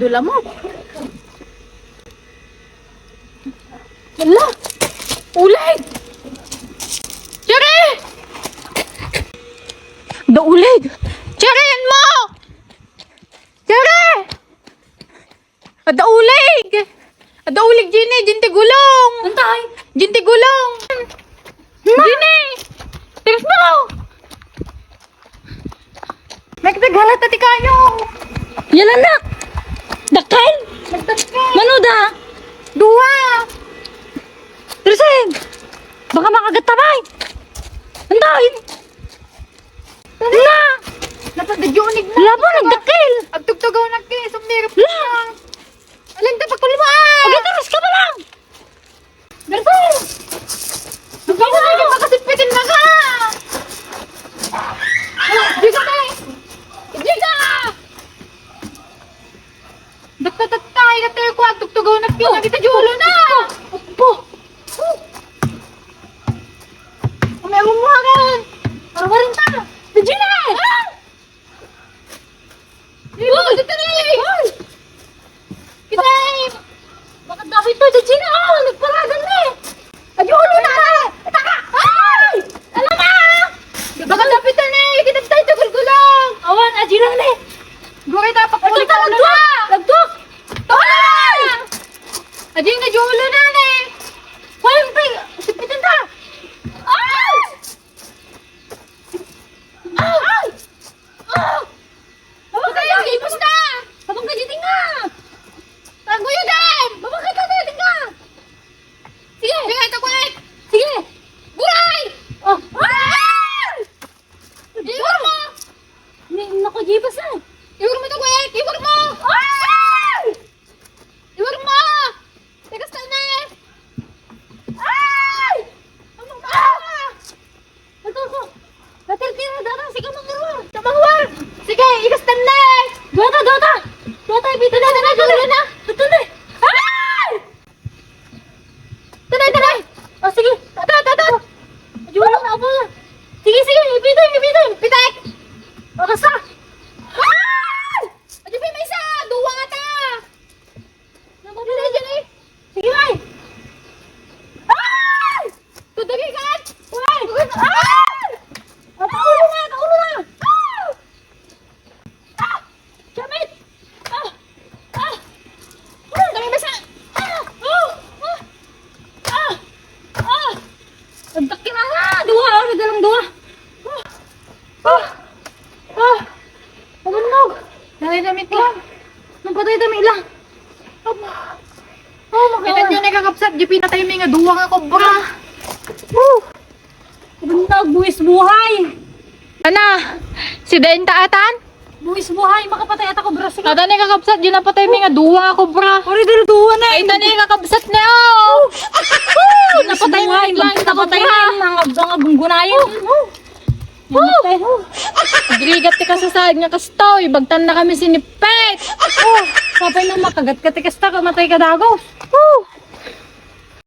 jula mo. Wala! Ulig! Cherry! Da ulig! Cherry, yan mo! Cherry! Ada ulig! Ada ulig, Ginny! Jinti gulong! Antay! Jinti gulong! Ginny! Tigas mo! Nagtagalat ati kayo! Yan anak! Dakal! Nagtagkay! Manuda! Dua! Trisig! Baka makagatapay! Antay! Na! Napadadyonig na! Wala po, nagdakil! Agtugtugaw nagkay! Sumirap na! Alam ta pakulmaan! Pagkataras ka pa lang! Berto! Hindi na tayo makasipitin na ka! Di ka tayo! Di ka! Daktatatay na tayo ko agtugtugaw nagkay! Nagita julo na! Opo! May umuhagan! Parawarin ta! Regina! Di ba ka dito na eh! Kitay! Bakit dapat ito, Regina? Oh, nagparagan na eh! Ajulo na! Taka! Ay! Alam ka! Baka dapitan na eh! Kita tayo gulgulong! Awan, ajilang na eh! Guri tapak Ito ulit ta, ulo lagdok! na! Lagdok! Ay! Ajing na julo na eh! Walang pa! Sipitin ta! Ay! Ay! Oh! Baka kayo! Ipos na! Habang kajiting nga! Tago yun din! Babang ka tayo nga! Sige! Sige, ito kulit! Sige! Buray! Oh! Ay! Iwar mo! Naku, jibas na! Iwar mo ito kulit! Iwar mo! Ay! Iwar mo! Tigas ka na eh! Ay! Anong ka? Ito ko! Natil-tira datang si Kamangaro! Tamangwar! Sige, ikas na na eh! Dota! Dota! Dota! Ibito na! Tanay, julo na! Ito na! Ay! Tanay, tanay! Oh, sige! Tata! Julo na ako! Sige, sige! Ibitin! Ibitin! Pitek! Oras na! Ay! Adyo may isa! Duwa nga ta! Dali, dali! Sige, May! Ay! Tudagi ka! May! Ay! Kaulo na! Kaulo na! Ah! Chamit! Ah! Ah! Dami may isa! Ah! Oh! Ah! Ah! Ah! Nagdaki na nga! Duwa! Ano dalang duwa? Ah! Ah! Pamanog! Dali damit lang! Nampatay dami lang! Oh, Kita nyo nakakapsat, di pinatay may nga duwa nga kobra! Pamanog! Buwis buhay! Ana! Si Dain taatan? Buwis buhay! Makapatay at ako brasi ka! Tata nakakapsat, di napatay may nga duwa nga kobra! Ori dalo duwa na! Ay, tani nakakapsat na oh! Napatay mo buhay! lang sa Napatay kobra! na! Mga gunggunayan! Agrigat ti ka sa sahig nga kastoy, bagtan na kami sinipet! Kapay na makagat ka, tikas ta, kamatay ka dagos!